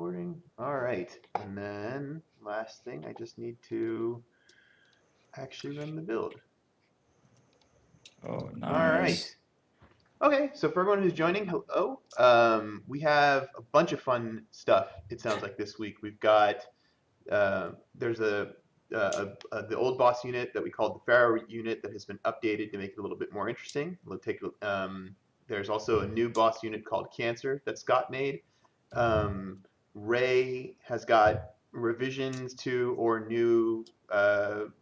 recording. All right. And then last thing, I just need to actually run the build. Oh, nice. All right. Okay, so for everyone who's joining, hello. We have a bunch of fun stuff, it sounds like, this week. We've got, there's the old boss unit that we called the Pharaoh unit that has been updated to make it a little bit more interesting. We'll take, there's also a new boss unit called Cancer that Scott made. Ray has got revisions to or new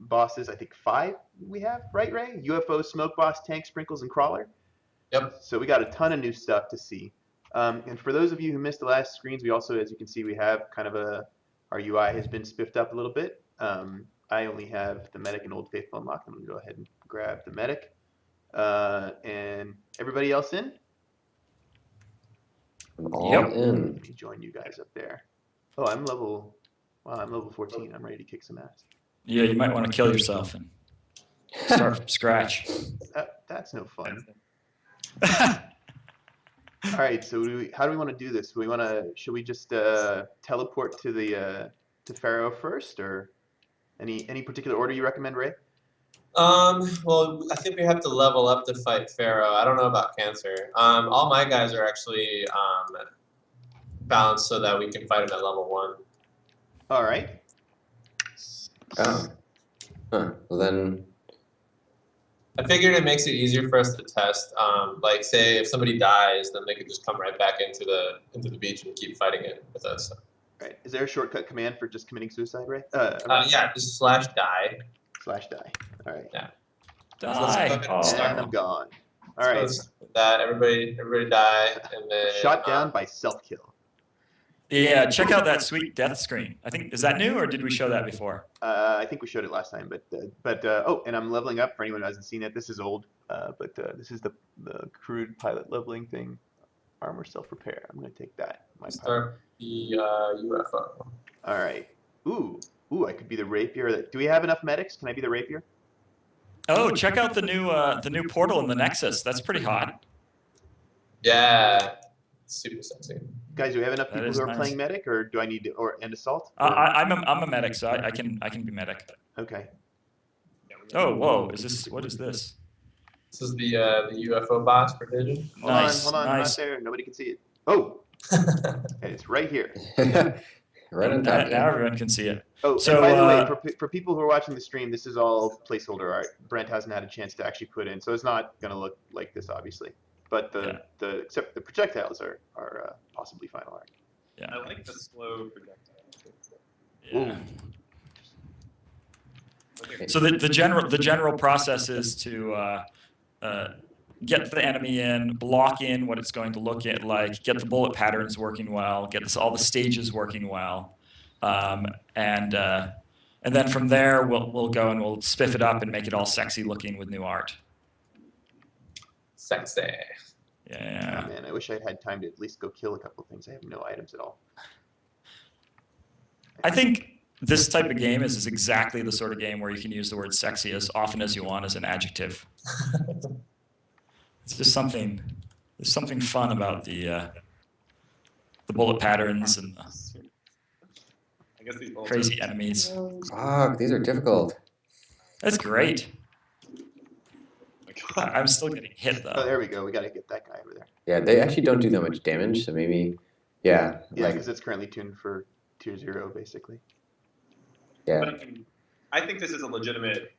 bosses. I think 5 we have, right, Ray? UFO, Smoke Boss, Tank, Sprinkles, and Crawler. Yep. So we got a ton of new stuff to see. And for those of you who missed the last screens, we also, as you can see, we have kind of our UI has been spiffed up a little bit. I only have the medic and Old Faithful unlocked. I'm going to go ahead and grab the medic. And everybody else in? All in. Let me join you guys up there. Oh, I'm level 14. I'm ready to kick some ass. Yeah, you might want to kill yourself and start from scratch. That's no fun. All right, so how do we want to do this? Should we just teleport to the to Pharaoh first, or any particular order you recommend, Ray? Well, I think we have to level up to fight Pharaoh. I don't know about Cancer. All my guys are actually balanced so that we can fight him at level 1. All right. Oh. Huh. Well then. I figured it makes it easier for us to test. Like, say if somebody dies, then they could just come right back into the beach and keep fighting it with us. Right. Is there a shortcut command for just committing suicide, Ray? Yeah, just /die. /die. All right. Yeah. Die. So and I'm gone. All right. That everybody die, and then shot down by self-kill. Yeah, check out that sweet death screen. I think, is that new or did we show that before? I think we showed it last time, but oh, and I'm leveling up for anyone who hasn't seen it. This is old, but this is the crude pilot leveling thing. Armor self-repair. I'm gonna take that. Start the UFO. All right. Ooh, I could be the rapier. Do we have enough medics? Can I be the rapier? Oh, check out the new portal in the Nexus. That's pretty hot. Yeah, super sexy. Guys, do we have enough people who are playing medic, or do I need to, and assault? I'm a medic, so I can be medic. Okay. Oh, whoa! What is this? This is the UFO boss for Vision. Hold on, not there. Nobody can see it. Oh, okay, it's right here. Right on top. Now everyone can see it. Oh, so and by the way, for people who are watching the stream, this is all placeholder art. Brent hasn't had a chance to actually put in, so it's not going to look like this, obviously. But except the projectiles are possibly final art. Yeah. I like the slow projectiles. Yeah. So the general process is to get the enemy in, block in what it's going to look like, get the bullet patterns working well, get all the stages working well, and then from there we'll go and we'll spiff it up and make it all sexy looking with new art. Sexy. Yeah. Oh, man, I wish I'd had time to at least go kill a couple of things. I have no items at all. I think this type of game is exactly the sort of game where you can use the word sexy as often as you want as an adjective. It's just something. There's something fun about the bullet patterns and the crazy enemies. Fuck, these are difficult. That's great. I'm still getting hit though. Oh, there we go. We got to get that guy over there. Yeah, they actually don't do that much damage, so maybe, yeah. Yeah, because it's currently tuned for tier 0, basically. Yeah. But I think this is a legitimate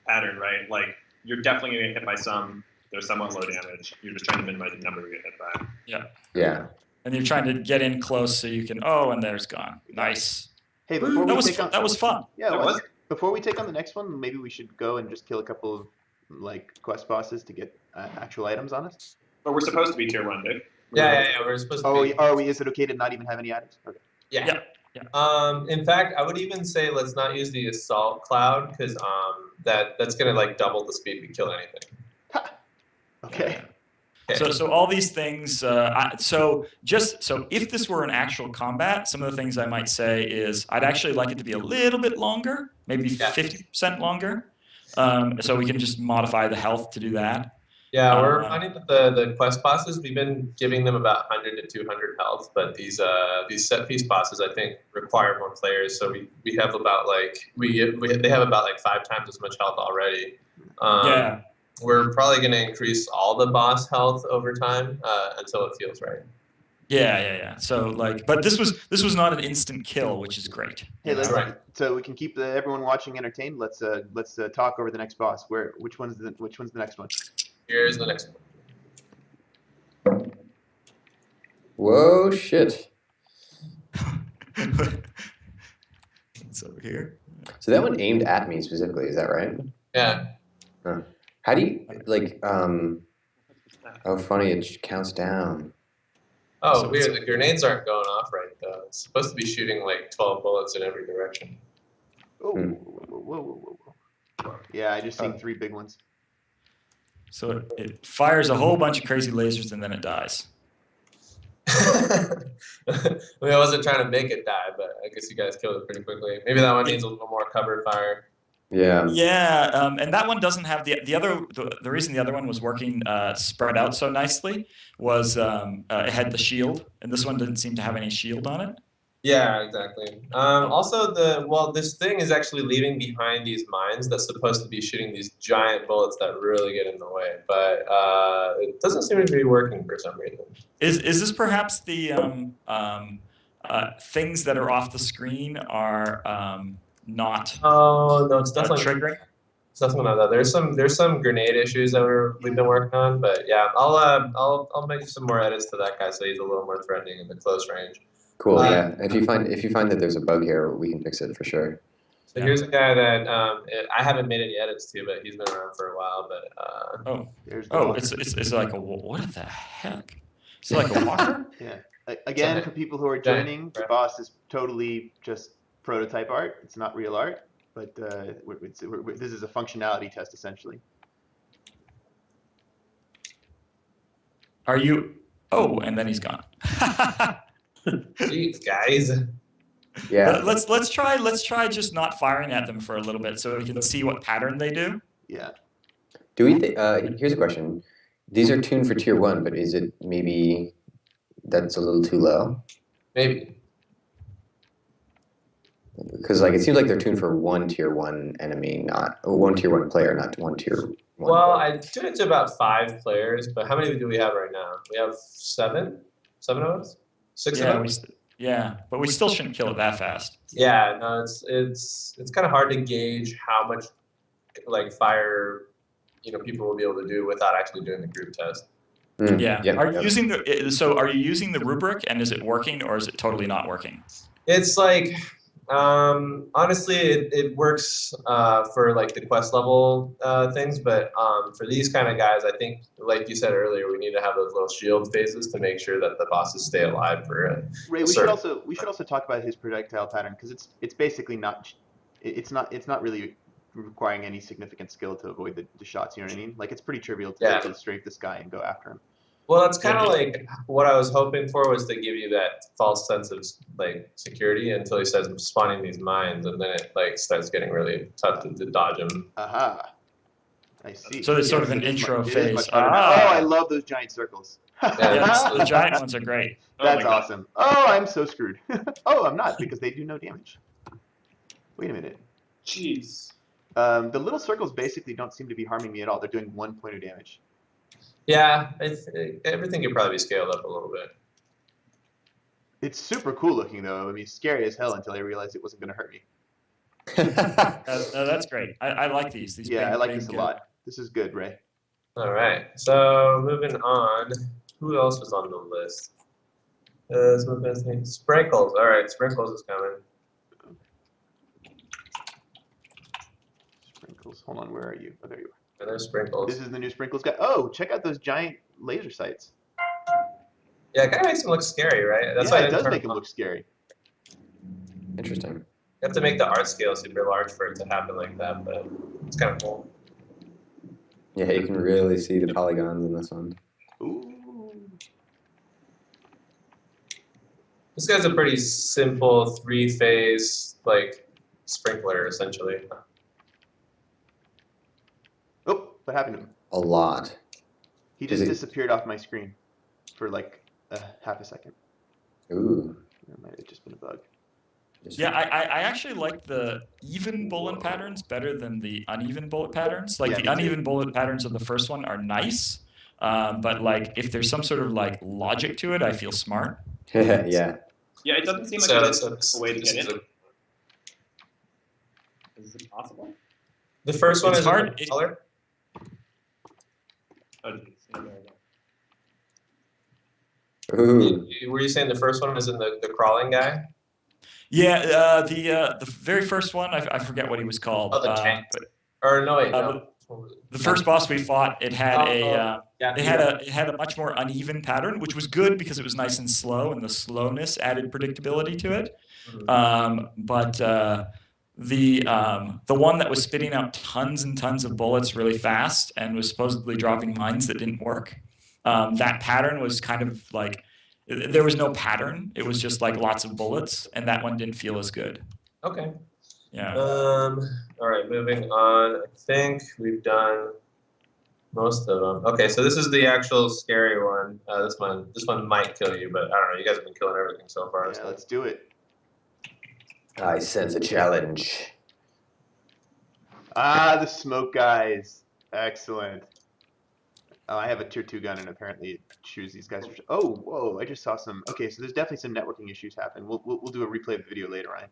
pattern, right? Like, you're definitely going to get hit by some. They're somewhat low damage. You're just trying to minimize the number you get hit by. Yeah. Yeah. And you're trying to get in close so you can. Oh, and there's gone. Nice. Hey, before that was fun. Yeah, it was. Before we take on the next one, maybe we should go and just kill a couple of quest bosses to get actual items on us. But we're supposed to be tier 1, dude. Yeah, we're supposed to. Oh, are we? Is it okay to not even have any items? Okay. Yeah. In fact, I would even say let's not use the assault cloud because that's gonna like double the speed we kill anything. Ha. Okay. So all these things. So if this were an actual combat, some of the things I might say is I'd actually like it to be a little bit longer, maybe 50% longer. So we can just modify the health to do that. Yeah, we're finding that the quest bosses, we've been giving them about 100 to 200 health, but these set piece bosses I think require more players. So we have about like they have about like 5 times as much health already. Yeah. We're probably going to increase all the boss health over time until it feels right. Yeah. So like, but this was not an instant kill, which is great. Hey, you know? let's Right. so we can keep everyone watching entertained. Let's talk over the next boss. Which one's the next one? Here's the next one. Whoa, shit. It's over here. So that one aimed at me specifically, is that right? Yeah. Huh. How do you, like, oh, funny, it counts down. Oh, So weird. The grenades aren't going off right though. It's supposed to be shooting like 12 bullets in every direction. Oh, Hmm. whoa. Yeah, I just seen 3 big ones. So it fires a whole bunch of crazy lasers and then it dies. I mean, I wasn't trying to make it die, but I guess you guys killed it pretty quickly. Maybe that one needs a little more cover fire. Yeah. Yeah, and that one doesn't have the reason the other one was working spread out so nicely was it had the shield, and this one didn't seem to have any shield on it. Yeah, exactly. Also, this thing is actually leaving behind these mines that's supposed to be shooting these giant bullets that really get in the way, but it doesn't seem to be working for some reason. Is this perhaps the things that are off the screen are not Oh no, it's definitely triggering? It's definitely not that. There's some grenade issues that we've been working on, but yeah, I'll make some more edits to that guy so he's a little more threatening in the close range. Cool, yeah. If you find that there's a bug here, we can fix it for sure. So here's a guy that I haven't made any edits to, but he's been around for a while. But It's like what the heck? It's like a walker. Yeah. Again, for people who are joining, the boss is totally just prototype art. It's not real art, but this is a functionality test essentially. Are you? Oh, and then he's gone. jeez, guys. Yeah. Let's try just not firing at them for a little bit so we can see what pattern they do. Yeah. Do we here's a question. These are tuned for tier 1, but is it maybe that's a little too low? Maybe. Because like it seems like they're tuned for 1 tier 1 enemy, not 1 tier 1 player, not 1 tier 1. Well, I tuned it to about 5 players, but how many do we have right now? We have 7? 7 of us? 6 of us? But we still shouldn't kill it that fast. Yeah, no, it's kind of hard to gauge how much like fire people will be able to do without actually doing the group test. Yeah. Are you using the rubric and is it working or is it totally not working? It's like honestly, it works for like the quest level things, but for these kind of guys, I think, like you said earlier, we need to have those little shield phases to make sure that the bosses stay alive for it. Ray, we should also talk about his projectile pattern because it's basically not really requiring any significant skill to avoid the shots. You know what I mean? Like it's pretty trivial to strafe this guy and go after him. Well, that's kind of like what I was hoping for was to give you that false sense of like security until he starts spawning these mines, and then it like starts getting really tough to dodge them. Aha. I see. So it's sort of an intro phase. Oh, I love those giant circles. Yeah, the giant ones are great. That's awesome. Oh, I'm so screwed. Oh, I'm not because they do no damage. Wait a minute. Jeez. The little circles basically don't seem to be harming me at all. They're doing 1 point of damage. Yeah, everything could probably be scaled up a little bit. It's super cool looking though. I mean, scary as hell until I realized it wasn't going to hurt me. That's great. I like these. I like this a lot. This is good, Ray. All right, so moving on. Who else was on the list? Sprinkles. All right, Sprinkles is coming. Sprinkles. Hold on, where are you? Oh, there you are. And there's Sprinkles. This is the new Sprinkles guy. Oh, check out those giant laser sights. Yeah, it kind of makes him look scary, right? That's why it does make him look scary. Interesting. You have to make the art scale super large for it to happen like that, but it's kind of cool. Yeah, you can really see the polygons in this one. Ooh. This guy's a pretty simple 3-phase like sprinkler essentially. Oh, what happened to him? A lot. He Does just it- disappeared off my screen for like half a second. Ooh. That might have just been a bug. Yeah, I actually like the even bullet patterns better than the uneven bullet patterns. Like Yeah, the me too. uneven bullet patterns of the first one are nice, but like if there's some sort of like logic to it, I feel smart. Yeah. Yeah, it doesn't seem like So there's this a way to this get is in. a- Is it possible? the first one It's is in hard- the color. Oh, it's in there again. Ooh. Were you saying the first one was in the crawling guy? Yeah, the very first one, I forget what he was called. Oh, the tank. But Or no, wait, Uh, no. the first boss we fought, it had Oh, yeah, it had a much more uneven pattern, which was good because it was nice and slow, and the slowness added predictability to it. But the one that was spitting out tons and tons of bullets really fast and was supposedly dropping mines that didn't work. That pattern was kind of like there was no pattern; it was just like lots of bullets, and that one didn't feel as good. Okay. Yeah. All right, moving on. I think we've done most of them. Okay, so this is the actual scary one. This one might kill you, but I don't know. You guys have been killing everything so far. Yeah, So. let's do it. I sense a challenge. Ah, the smoke guys. Excellent. Oh, I have a tier 2 gun, and apparently it shoots these guys. Oh, whoa! I just saw some. Okay, so there's definitely some networking issues happen. We'll do a replay of the video later on.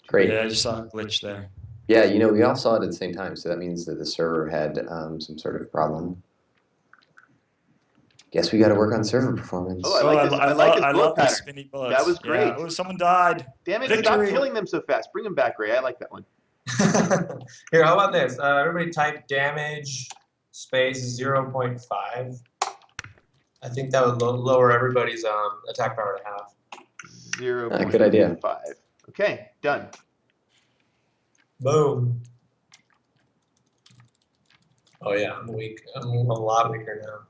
Great. Yeah, I just saw a glitch there. Yeah, you know, we all saw it at the same time, so that means that the server had some sort of problem. Guess we got to work on server performance. Oh, I like this. I like this bullet love the pattern. spinny bullets. That was great. Yeah. Oh, someone died. Damn it! Victory. Stop killing them so fast. Bring them back, Ray. I like that one. Here, how about this? Everybody type damage space 0.5. I think that would lower everybody's attack power to half. 0.5. Good idea. Okay, done. Boom. Oh yeah, I'm weak. I'm a lot weaker now.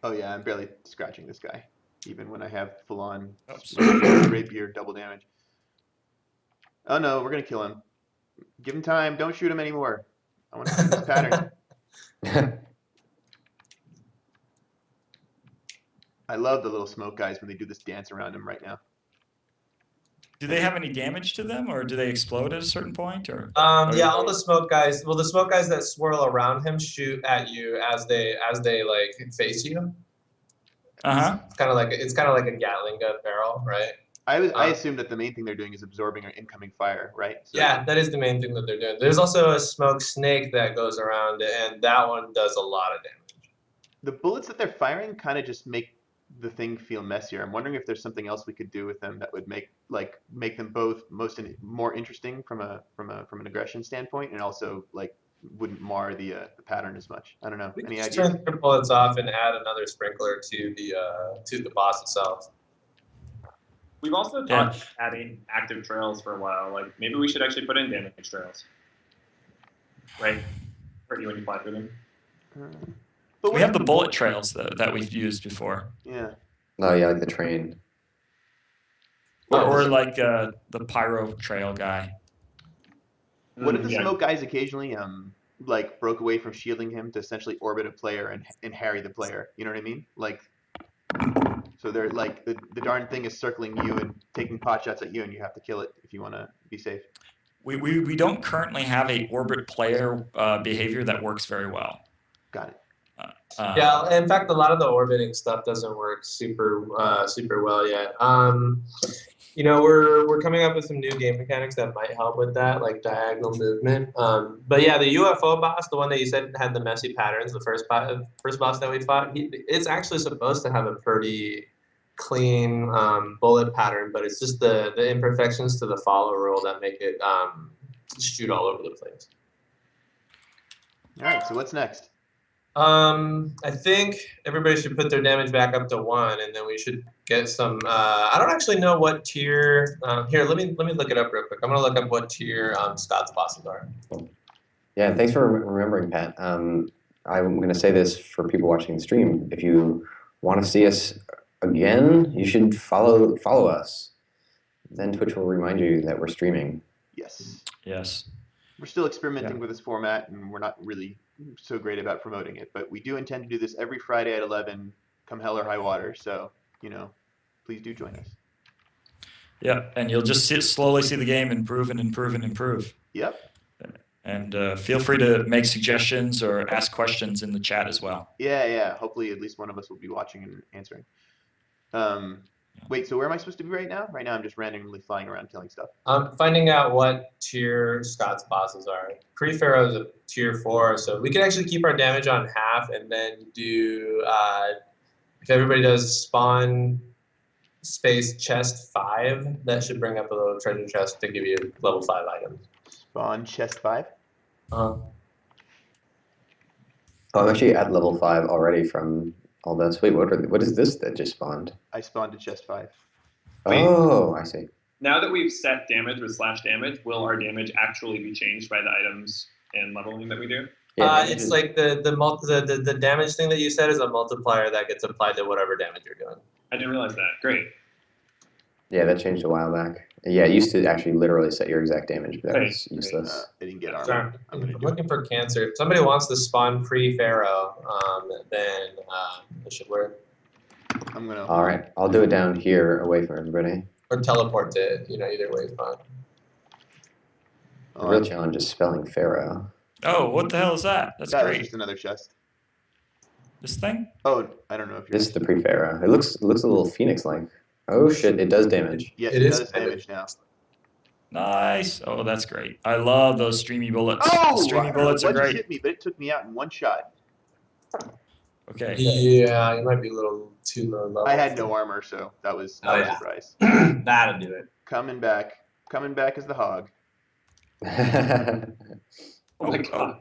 Oh yeah, I'm barely scratching this guy, even when I have full-on Oops. rapier double damage. Oh no, we're gonna kill him. Give him time. Don't shoot him anymore. I want to see this pattern. I love the little smoke guys when they do this dance around him right now. Do they have any damage to them, or do they explode at a certain point? Or Yeah, all the smoke guys. Well, the smoke guys that swirl around him shoot at you as they like face you. It's kind of like a Gatling gun barrel, right? I assume that the main thing they're doing is absorbing our incoming fire, right? So, Yeah, that is the main thing that they're doing. There's also a smoke snake that goes around, and that one does a lot of damage. the bullets that they're firing kind of just make the thing feel messier. I'm wondering if there's something else we could do with them that would make them both more interesting from an aggression standpoint, and also like wouldn't mar the pattern as much. I don't know. We can Any just ideas? turn their bullets off and add another sprinkler to the boss itself. We've also talked about adding active trails for a while. Like maybe we should actually put in damage trails, right? For you when you fly through them. But we have the bullet trails that we've used before. Yeah. Oh yeah, like the train. Or like the pyro trail guy. What if the Yeah. smoke guys occasionally like broke away from shielding him to essentially orbit a player and harry the player? You know what I mean? Like, so they're like the darn thing is circling you and taking pot shots at you, and you have to kill it if you want to be safe. We don't currently have a orbit player behavior that works very well. Got it. Yeah, in fact, a lot of the orbiting stuff doesn't work super well yet. You know, we're coming up with some new game mechanics that might help with that, like diagonal movement. But yeah, the UFO boss, the one that you said had the messy patterns, the first boss that we fought, it's actually supposed to have a pretty clean bullet pattern, but it's just the imperfections to the follow rule that make it shoot all over the place. All right. So what's next? I think everybody should put their damage back up to 1, and then we should get some. I don't actually know what tier. Here, let me look it up real quick. I'm gonna look up what tier Scott's bosses are. Yeah, thanks for remembering, Pat. I'm going to say this for people watching the stream. If you want to see us again, you should follow us. Then Twitch will remind you that we're streaming. Yes. Yes. We're still experimenting with this format, and we're not really so great about promoting it, but we do intend to do this every Friday at 11, come hell or high water. So, please do join us. Yeah, and you'll just slowly see the game improve and improve and improve. Yep. And feel free to make suggestions or ask questions in the chat as well. Yeah. Hopefully, at least one of us will be watching and answering. Wait, so where am I supposed to be right now? Right now, I'm just randomly flying around killing stuff. I'm finding out what tier Scott's bosses are. Pre-Pharaoh is a tier 4, so we can actually keep our damage on half and then do, if everybody does spawn space chest 5, that should bring up a little treasure chest to give you level 5 items. Spawn chest 5? Uh-huh. Oh, I'm actually at level 5 already from all this. Wait, what is this that just spawned? I spawned a chest 5. Wait. Oh, I see. Now that we've set damage with slash damage, will our damage actually be changed by the items and leveling that we do? Yeah, It's like the damage thing that you said is a multiplier that gets applied to whatever damage you're doing. I didn't realize that. Great. yeah, that changed a while back. Yeah, it used to actually literally set your exact damage, but that Right, was useless. I didn't get Sorry, armor. I'm I'm gonna do looking for cancer. If somebody wants to spawn pre-Pharaoh, then it should work. I'm gonna. All right, I'll do it down here away from everybody. Or teleport to it. Either way is fine. The real challenge is spelling Pharaoh. Oh, what the hell is that? That's That was great. just another chest. This thing? Oh, I don't know if you're. This is the pre-Pharaoh. It looks a little phoenix-like. Oh shit, it does damage. Yes, It it is does damage now. Nice. Oh, that's great. I love those streamy bullets. Oh, The streamy bullets are what just great. hit me? But it took me out in one shot. Okay. Yeah, you might be a little too low level. I had no armor, so that was Oh, a yeah. surprise. That'll do it. Coming back as the hog. yeah, Oh my god.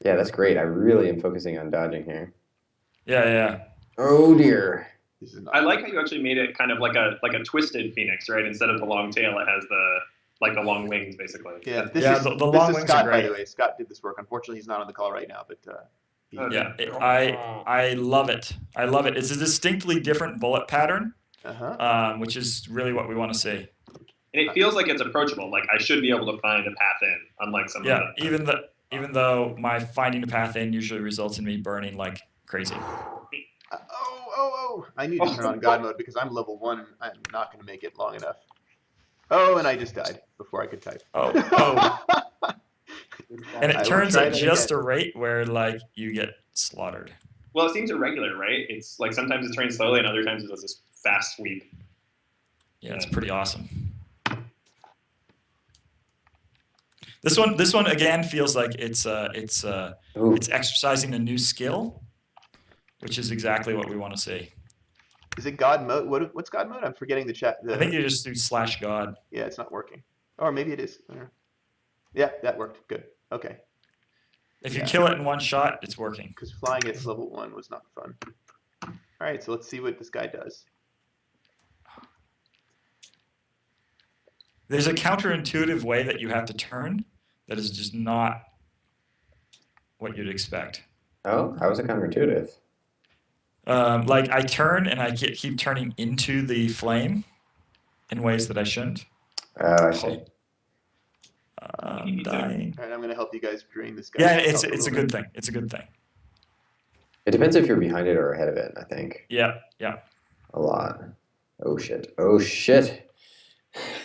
that's great. I really am focusing on dodging here. Yeah. Oh dear. This is not. I like how you actually made it kind of like a twisted phoenix, right? Instead of the long tail, it has the long wings, basically. Yeah, this Yeah, is, the this long is wings Scott, are by great. the way. Scott did this work. Unfortunately, he's not on the call right now, but he, Okay. Yeah. I love it. I love it. It's a distinctly different bullet pattern, which is really what we want to see. And it feels like it's approachable. Like I should be able to find a path in, unlike some Yeah, of the. even though my finding a path in usually results in me burning like crazy. Oh! I need to turn on God mode because I'm level 1 and I'm not going to make it long enough. Oh, and I just died before I could type. Oh. And I it will turns try at that just again. a rate where like you get slaughtered. Well, it seems irregular, right? It's like sometimes it's turning slowly, and other times it does this fast sweep. Yeah, it's pretty awesome. This one again feels like it's exercising a new skill, which is exactly what we want to see. Is it God mode? What's God mode? I'm forgetting the chat. I think you just do /God. Yeah, it's not working. Or maybe it is. I don't know. Yeah, that worked. Good. Okay. If you kill it in one shot, it's working. Because flying at level 1 was not fun. All right, so let's see what this guy does. There's a counterintuitive way that you have to turn that is just not what you'd expect. Oh, how is it counterintuitive? Like I turn and I keep turning into the flame in ways that I shouldn't. Oh, I see. I'm dying. All right, I'm going to help you guys drain this guy. Yeah, it's a good thing. It's a good thing. It depends if you're behind it or ahead of it, I think. Yeah. A lot. Oh shit. Oh shit.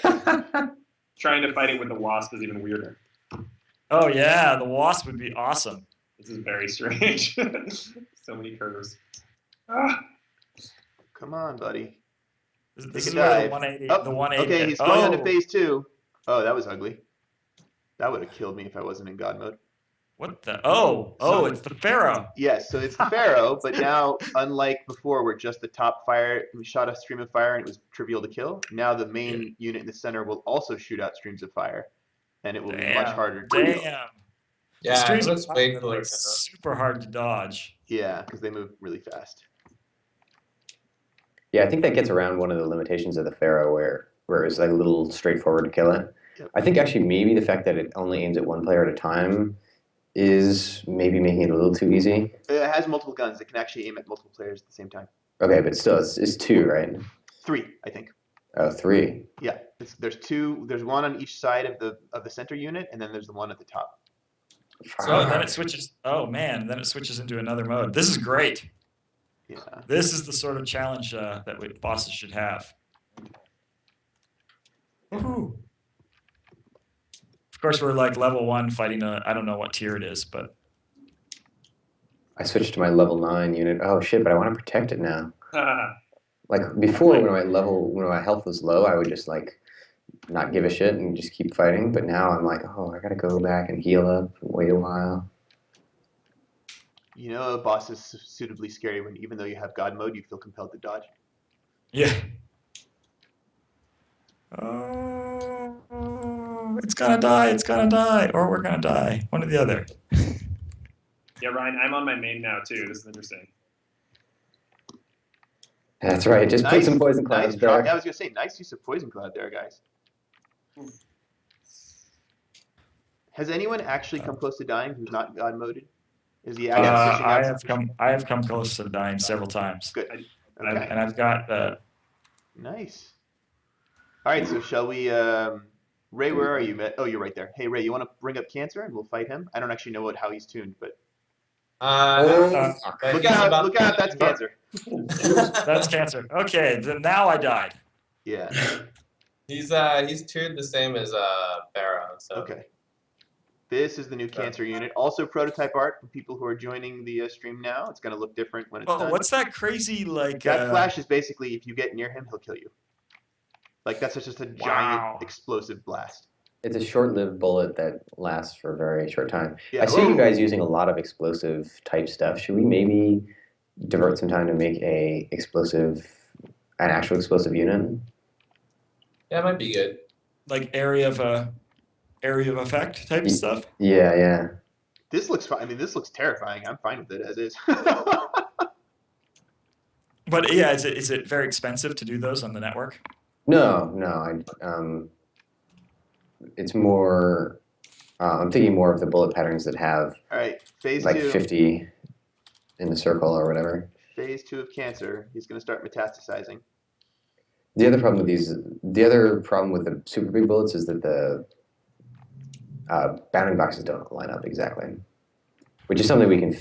Trying to fight it with the wasp is even weirder. Oh yeah, the wasp would be awesome. This is very strange. So many curves. Ah. Come on, buddy. This Take is a where dive. the 180. Oh, The 180. okay, he's going on to phase 2. Oh, that was ugly. That would have killed me if I wasn't in God mode. What the? Oh, it's the Pharaoh. Yes, so it's the Pharaoh, but now, unlike before, where just the top fire, we shot a stream of fire and it was trivial to kill, now the main unit in the center will also shoot out streams of fire, and it will be much harder to kill. Damn. Yeah, Streams it looks of way fire are, cooler. like, super hard to dodge. Yeah, because they move really fast. Yeah, I think that gets around one of the limitations of the Pharaoh where it's like a little straightforward to kill it. Yep. I think actually maybe the fact that it only aims at one player at a time is maybe making it a little too easy. It has multiple guns. It can actually aim at multiple players at the same time. Okay, but still, it's 2, right? 3, I think. Oh, 3. Yeah, there's 2. There's one on each side of the center unit, and then there's the one at the top. So then it switches. Oh man, then it switches into another mode. This is great. Yeah. This is the sort of challenge that bosses should have. Woohoo! Of course, we're like level 1 fighting I don't know what tier it is, but I switched to my level 9 unit. Oh shit! But I want to protect it now. Like before, when my health was low, I would just like not give a shit and just keep fighting. But now I'm like, oh, I gotta go back and heal up, and wait a while. You know, a boss is suitably scary when, even though you have God mode, you feel compelled to dodge. yeah. Oh, it's gonna die! It's gonna die, or we're gonna die. One or the other. Yeah, Ryan, I'm on my main now too. This is interesting. That's right. Just put some poison clouds nice there. I was gonna say, nice use of poison cloud there, guys. Has anyone actually come close to dying who's not God moded? Is he actually pushing out? I have come close to dying several times. Good. And Okay. I've got Nice. All right, so shall we? Ray, where are you? Oh, you're right there. Hey, Ray, you want to bring up Cancer and we'll fight him? I don't actually know how he's tuned, but look out! That's Cancer. that's Cancer. Okay, then now I died. Yeah. He's tuned the same as Barrow. So. Okay. This is the new Cancer unit. Also prototype art for people who are joining the stream now. It's going to look different when it's done. What's that crazy like? That flash is basically if you get near him, he'll kill you. Like that's just a giant explosive blast. It's a short-lived bullet that lasts for a very short time. Yeah. I see you guys using a lot of explosive type stuff. Should we maybe divert some time to make an actual explosive unit? Yeah, it might be good. Like area of effect type stuff. Yeah, yeah. This looks fine. I mean, this looks terrifying. I'm fine with it as is. But yeah, is it very expensive to do those on the network? No. It's more. I'm thinking more of the bullet patterns that have All right, phase like 2. 50 in the circle or whatever. Phase 2 of Cancer. He's going to start metastasizing. The other problem with the super big bullets is that the bounding boxes don't line up exactly, which is something we can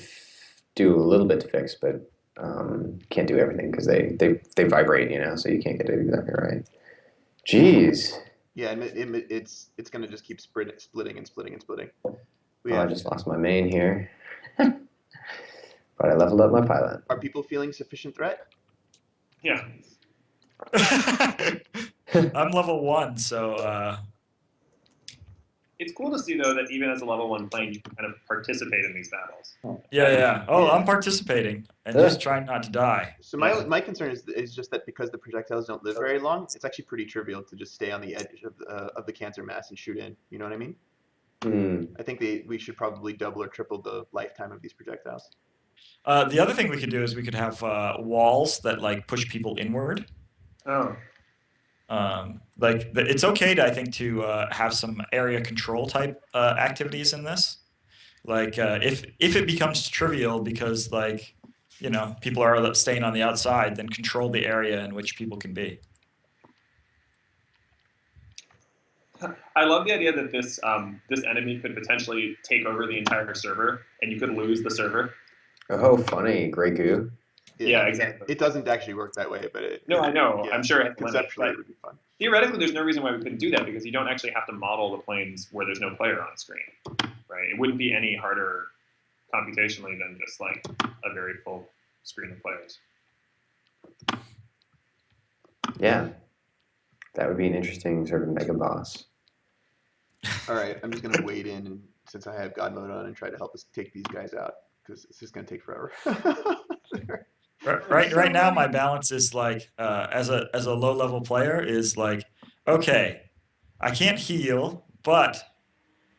do a little bit to fix, but can't do everything because they vibrate, so you can't get it exactly right. Jeez. Yeah, and it's going to just keep splitting and splitting and splitting. I just lost my main here, but I leveled up my pilot. Are people feeling sufficient threat? Yeah. I'm level 1, so. It's cool to see though that even as a level 1 plane, you can kind of participate in these battles. Yeah. Oh, I'm participating and just trying not to die. So my concern is just that because the projectiles don't live very long, it's actually pretty trivial to just stay on the edge of the Cancer mass and shoot in. You know what I mean? I think we should probably double or triple the lifetime of these projectiles. The other thing we could do is we could have walls that like push people inward. Oh. It's okay to, I think, to have some area control type activities in this. Like if it becomes trivial because people are staying on the outside, then control the area in which people can be. I love the idea that this enemy could potentially take over the entire server, and you could lose the server. Oh, funny, Grey Goo. Yeah, exactly. It doesn't actually work that way, but I know. Yeah, I'm sure conceptually it would be fun. Theoretically, there's no reason why we couldn't do that because you don't actually have to model the planes where there's no player on screen, right? It wouldn't be any harder computationally than just like a very full screen of players. Yeah, that would be an interesting sort of mega boss. All right, I'm just gonna wade in, and since I have God mode on, and try to help us take these guys out because it's just gonna take forever. Right now, my balance is like as a low level player is like, okay, I can't heal, but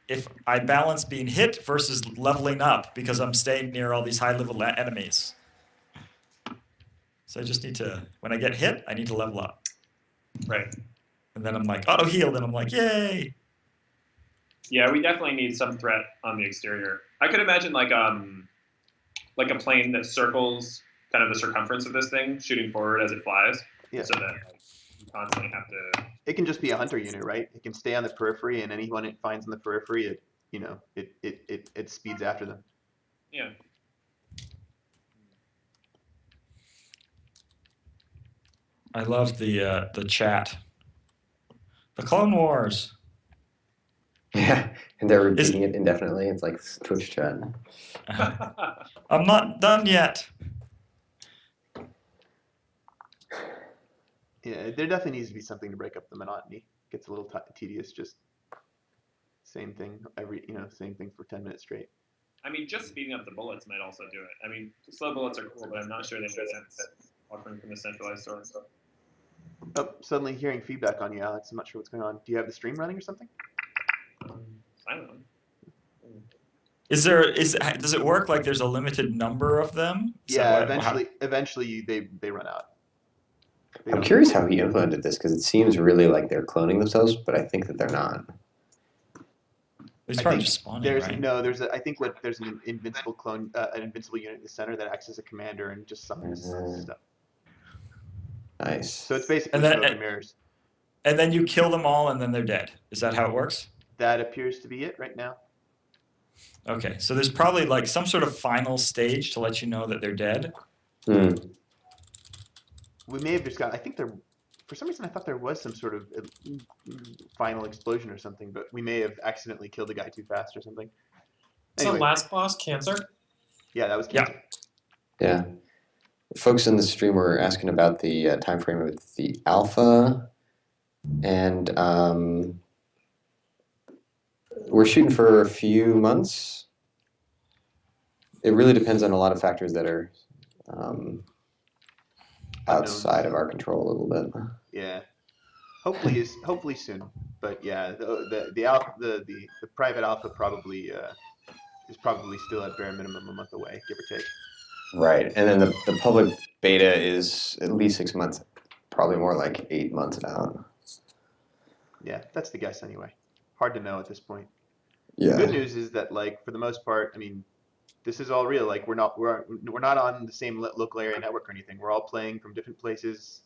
if I balance being hit versus leveling up because I'm staying near all these high level enemies. So I just need to, when I get hit, I need to level up. Right. And then I'm like auto healed, and I'm like, yay. Yeah, we definitely need some threat on the exterior. I could imagine like a plane that circles kind of the circumference of this thing, shooting forward as it flies. Yeah. So that you constantly have to. It can just be a hunter unit, right? It can stay on the periphery, and anyone it finds on the periphery, you know, it speeds after them. Yeah. I love the chat. The Clone Wars. Yeah, and they're Is- repeating it indefinitely. It's like Twitch chat. I'm not done yet. Yeah, there definitely needs to be something to break up the monotony. It gets a little tedious, just same thing same thing for 10 minutes straight. I mean, just speeding up the bullets might also do it. I mean, slow bullets are cool, but I'm not sure they make sense offering from a centralized source. Oh, suddenly hearing feedback on you, Alex. I'm not sure what's going on. Do you have the stream running or something? Silent. Does it work like there's a limited number of them? Yeah, eventually they run out. I'm curious how he implemented this because it seems really like they're cloning themselves, but I think that they're not. It's probably just spawning, right? No, there's an invincible clone, an invincible unit in the center that acts as a commander and just summons stuff. Nice. So it's basically And then- smoke and mirrors. And then you kill them all, and then they're dead. Is that how it works? That appears to be it right now. Okay, so there's probably like some sort of final stage to let you know that they're dead. Hmm. We may have just got. I think for some reason, I thought there was some sort of final explosion or something, but we may have accidentally killed the guy too fast or something. So last boss, Cancer? Yeah, that was Yeah. Cancer. Yeah. Folks in the stream were asking about the time frame of the alpha, and we're shooting for a few months. It really depends on a lot of factors that are outside of our control a little bit. Yeah. Hopefully soon. But yeah, the private alpha probably is probably still at bare minimum a month away, give or take. Right, and then the public beta is at least 6 months, probably more like 8 months out. Yeah, that's the guess anyway. Hard to know at this point. Yeah. The good news is that, like, for the most part, I mean, this is all real. Like, we're not on the same local area network or anything. We're all playing from different places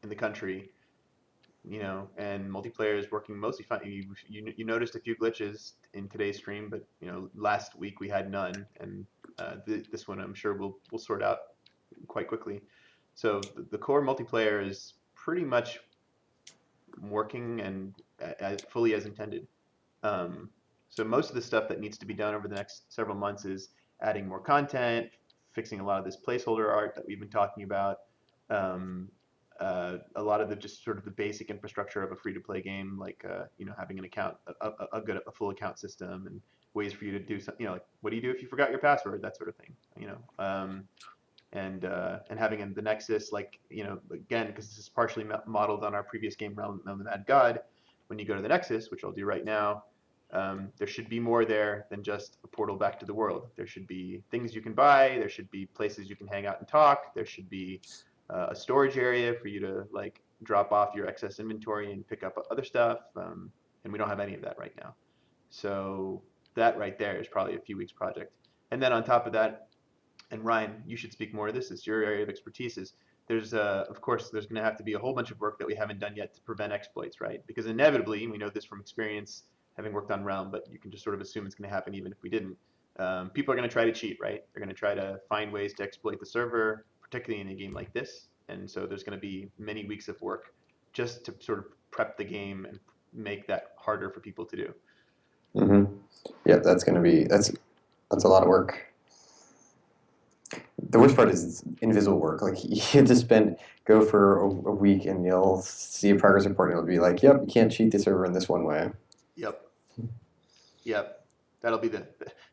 in the country, and multiplayer is working mostly fine. You noticed a few glitches in today's stream, but last week we had none, and this one I'm sure we'll sort out quite quickly. So the core multiplayer is pretty much working and as fully as intended. So most of the stuff that needs to be done over the next several months is adding more content, fixing a lot of this placeholder art that we've been talking about, a lot of the just sort of the basic infrastructure of a free-to-play game, like having an account, a full account system, and ways for you to do something. Like what do you do if you forgot your password, that sort of thing. And having the Nexus, like again, because this is partially modeled on our previous game, Realm of the Mad God. When you go to the Nexus, which I'll do right now, there should be more there than just a portal back to the world. There should be things you can buy. There should be places you can hang out and talk. There should be a storage area for you to like drop off your excess inventory and pick up other stuff. And we don't have any of that right now. So that right there is probably a few weeks project. And then on top of that, and Ryan, you should speak more of this. It's your area of expertise. There's of course there's going to have to be a whole bunch of work that we haven't done yet to prevent exploits, right? Because inevitably, we know this from experience, having worked on Realm, but you can just sort of assume it's going to happen even if we didn't. People are going to try to cheat, right? They're going to try to find ways to exploit the server, particularly in a game like this. And so there's going to be many weeks of work just to sort of prep the game and make that harder for people to do. Mm-hmm. Yeah, that's a lot of work. The worst part is it's invisible work. Like you have to go for a week and you'll see a progress report and it'll be like, yep, you can't cheat the server in this one way. Yep.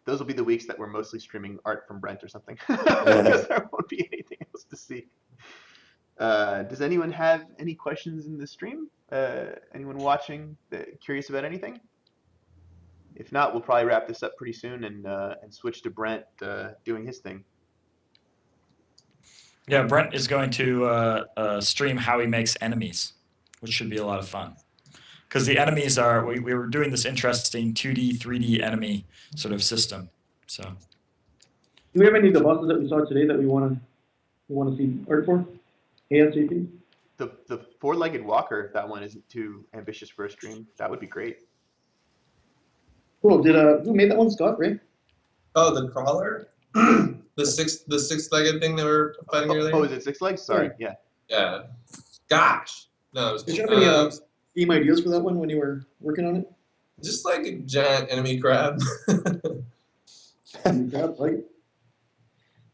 Those will be the weeks that we're mostly streaming art from Brent or something. Yeah. There won't be anything else to see. Does anyone have any questions in the stream? Anyone watching curious about anything? If not, we'll probably wrap this up pretty soon and switch to Brent doing his thing. Yeah, Brent is going to stream how he makes enemies, which should be a lot of fun. Because the enemies we were doing this interesting 2D, 3D enemy sort of system. So, do we have any of the bosses that we saw today that we want to see art for? ASAP? The four-legged walker, if that one isn't too ambitious for a stream, that would be great. Cool. Who made that one? Scott, right? Oh, the crawler, the six-legged thing that we were fighting earlier. Oh, is it 6 legs? Sorry. Yeah. Yeah. Gosh. No, it was Did you have any theme ideas for that one when you were working on it? just like a giant enemy crab. Crab, like it.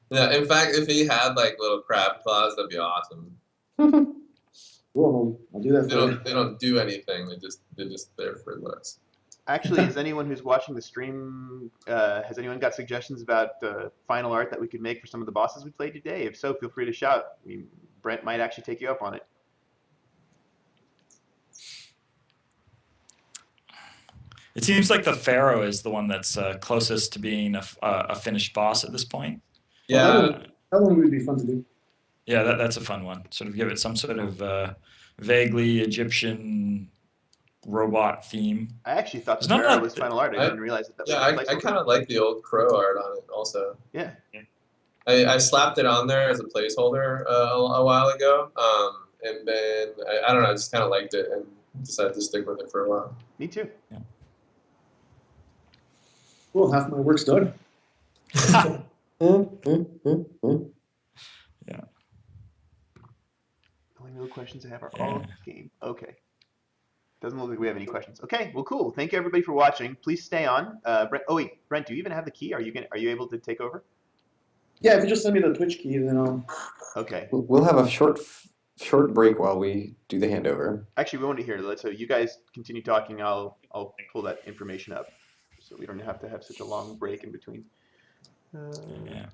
Yeah. In fact, if he had like little crab claws, that'd be awesome. Cool. I'll do that They for you. don't do anything. They're just there for looks. Actually, is anyone who's watching the stream, has anyone got suggestions about final art that we could make for some of the bosses we played today? If so, feel free to shout. I mean, Brent might actually take you up on it. It seems like the Pharaoh is the one that's closest to being a finished boss at this point. Yeah. That one would be fun to do. Yeah, that's a fun one. Sort of give it some sort of vaguely Egyptian robot theme. I actually thought the It's not Pharaoh like was final art. I didn't realize that. Yeah, I kind of like the old crow art on it also. Yeah. I slapped it on there as a placeholder a while ago, and then I don't know, I just kind of liked it and decided to stick with it for a while. Me too. Yeah. Cool. Half my work's done. Yeah. The only real questions I have are all game. Okay. Doesn't look like we have any questions. Okay, well, cool. Thank you everybody for watching. Please stay on. Brent, oh wait, Brent, do you even have the key? Are you able to take over? Yeah, if you just send me the Twitch key, then I'll. Okay. We'll have a short break while we do the handover. Actually, we want to hear it. So you guys continue talking. I'll pull that information up, so we don't have to have such a long break in between. Yeah.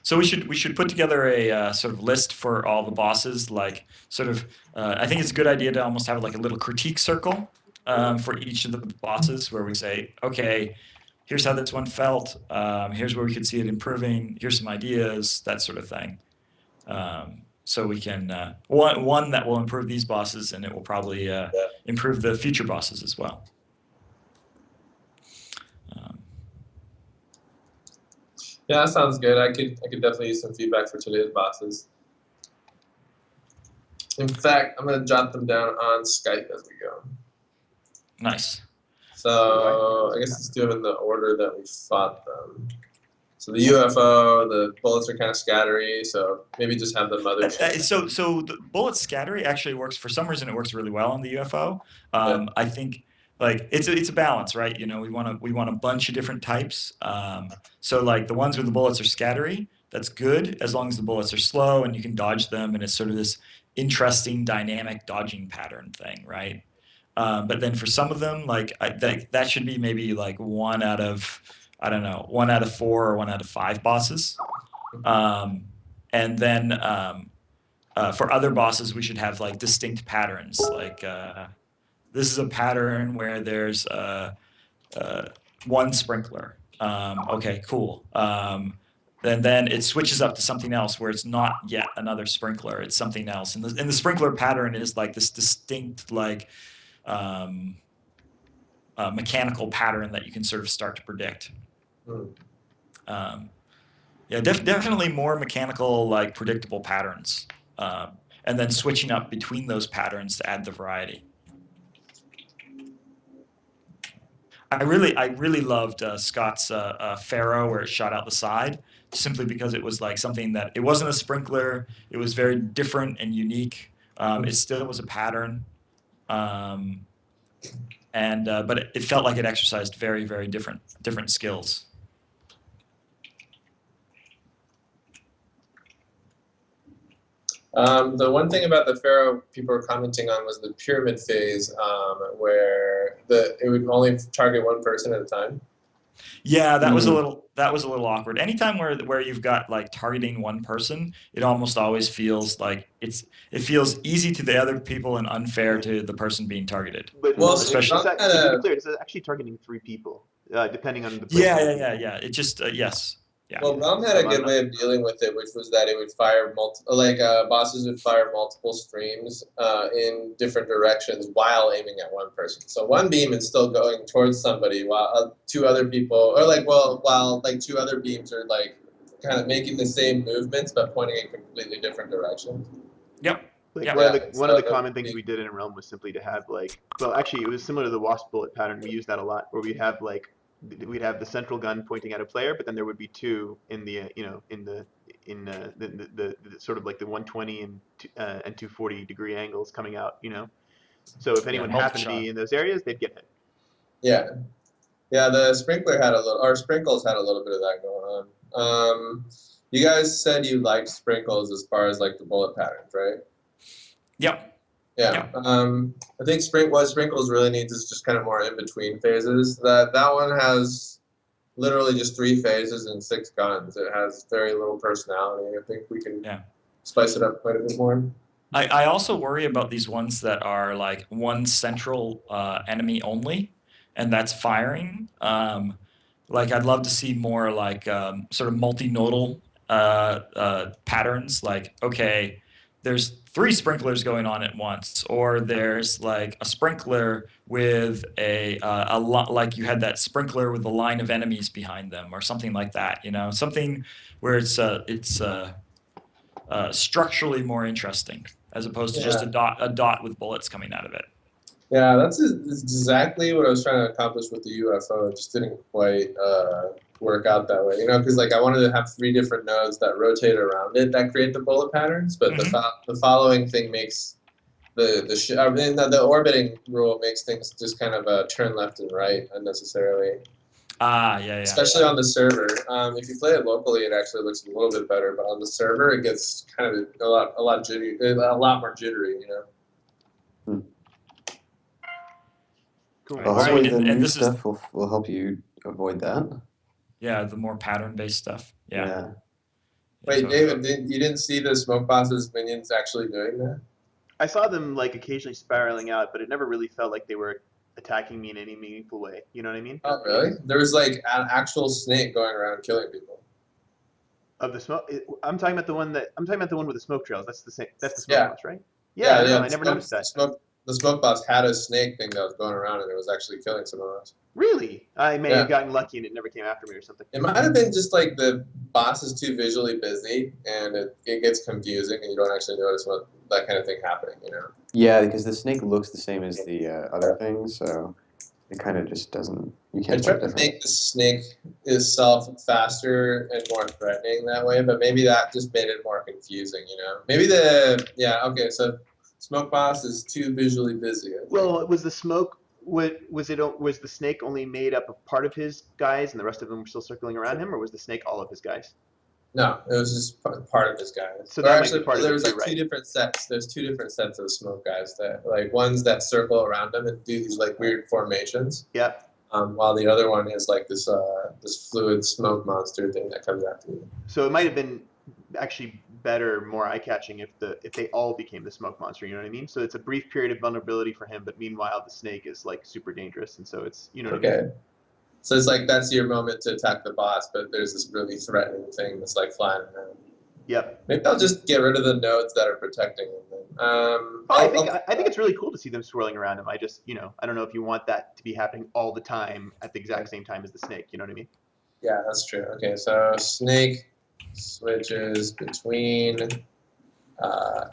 So we should put together a sort of list for all the bosses. Like sort of, I think it's a good idea to almost have like a little critique circle for each of the bosses, where we say, okay, here's how this one felt. Here's where we could see it improving. Here's some ideas, that sort of thing. So we can one that will improve these bosses, and it will probably improve the future bosses as well. Yeah, that sounds good. I could definitely use some feedback for today's bosses. In fact, I'm gonna jot them down on Skype as we go. Nice. So I guess let's do them in the order that we fought them. So the UFO, the bullets are kind of scattery, so maybe just have the mother. So the bullet scattery actually works. For some reason, it works really well on the UFO. I think like it's a balance, right? You know, we want a bunch of different types. So like the ones where the bullets are scattery, that's good as long as the bullets are slow and you can dodge them, and it's sort of this interesting dynamic dodging pattern thing, right? But then for some of them, like that should be maybe like 1 out of, I don't know, 1 out of 4 or 1 out of 5 bosses. And then for other bosses, we should have like distinct patterns. Like this is a pattern where there's 1 sprinkler. Okay, cool. And then it switches up to something else where it's not yet another sprinkler. It's something else. And the sprinkler pattern is like this distinct like mechanical pattern that you can sort of start to predict. Yeah, definitely more mechanical, like predictable patterns, and then switching up between those patterns to add the variety. I really loved Scott's Pharaoh, where it shot out the side, simply because it was like something that it wasn't a sprinkler. It was very different and unique. It still was a pattern, but it felt like it exercised very, very different skills. The one thing about the Pharaoh people were commenting on was the pyramid phase, where it would only target 1 person at a time. Yeah, that was a little awkward. Anytime where you've got like targeting 1 person, it almost always feels like it feels easy to the other people and unfair to the person being targeted. But Well, especially to be clear, it's actually targeting 3 people, depending on the. Yeah. It just yes. Yeah. Well, Realm had a good way of dealing with it, which was that it would fire bosses would fire multiple streams in different directions while aiming at 1 person. So 1 beam is still going towards somebody while 2 other people, while 2 other beams are like kind of making the same movements but pointing in completely different directions. Yep. Like Yeah. one of the common things we did in Realm was simply to have like, well, actually it was similar to the wasp bullet pattern. We used that a lot, where we'd have the central gun pointing at a player, but then there would be two in the the sort of like the 120 and 240 degree angles coming out. So if anyone happened to be in those areas, they'd get hit. Yeah. Yeah, the sprinkler had a little, or sprinkles had a little bit of that going on. You guys said you liked sprinkles as far as like the bullet patterns, right? Yep. Yeah. I think what sprinkles really needs is just kind of more in between phases. That one has literally just 3 phases and 6 guns. It has very little personality. I think we can spice it up quite a bit more. I also worry about these ones that are like one central enemy only, and that's firing. Like I'd love to see more like sort of multinodal patterns. Like, okay, there's 3 sprinklers going on at once, or there's like a sprinkler with a lot, like you had that sprinkler with a line of enemies behind them, or something like that. Something where it's structurally more interesting, as opposed to just a dot with bullets coming out of it. Yeah, that's exactly what I was trying to accomplish with the UFO. It just didn't quite work out that way, because like I wanted to have 3 different nodes that rotate around it that create the bullet patterns, but the following thing makes the orbiting rule makes things just kind of turn left and right unnecessarily. Yeah. Especially on the server. If you play it locally, it actually looks a little bit better, but on the server, it gets kind of a lot jittery, a lot more jittery, Cool. Well, hopefully the new this stuff will help you avoid that. Yeah, the more pattern-based stuff. Yeah. Wait, totally. David, you didn't see the Smoke Boss's minions actually doing that? I saw them like occasionally spiraling out, but it never really felt like they were attacking me in any meaningful way. You know what I mean? Oh, really? There was like an actual snake going around killing people. Of the smoke, I'm talking about the one with the smoke trails. That's the same. That's the smoke boss, right? Yeah, I don't know. I never noticed that. The Smoke Boss had a snake thing that was going around, and it was actually killing some of us. Really? I may have gotten lucky and it never came after me or something. It might have been just like the boss is too visually busy, and it gets confusing, and you don't actually notice what that kind of thing happening. Yeah, because the snake looks the same as the other things, so it kind of just doesn't. You can't. I tried to make the snake itself faster and more threatening that way, but maybe that just made it more confusing. Maybe okay. So Smoke Boss is too visually busy. Well, was the smoke? Was the snake only made up of part of his guys and the rest of them were still circling around him, or was the snake all of his guys? No, it was just part of his guys. So that might be part of it there was too, like right? 2 different sets. There's 2 different sets of smoke guys that like ones that circle around him and do these like weird formations. Yep. While the other one is like this fluid smoke monster thing that comes after you. So it might have been actually better, more eye-catching if they all became the smoke monster. You know what I mean? So it's a brief period of vulnerability for him, but meanwhile the snake is like super dangerous, and so it's what I mean? So it's like that's your moment to attack the boss, but there's this really threatening thing that's like flying around. Yep. Maybe I'll just get rid of the nodes that are protecting them. I think it's really cool to see them swirling around him. I just I don't know if you want that to be happening all the time at the exact same time as the snake. You know what I mean? Yeah, that's true. Okay, so snake switches between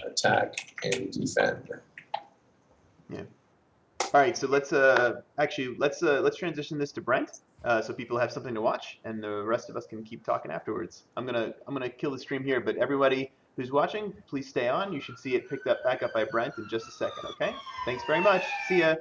attack and defend. Yeah. All right, so let's transition this to Brent, so people have something to watch, and the rest of us can keep talking afterwards. I'm gonna kill the stream here, but everybody who's watching, please stay on. You should see it picked up back up by Brent in just a second. Okay? Thanks very much. See ya.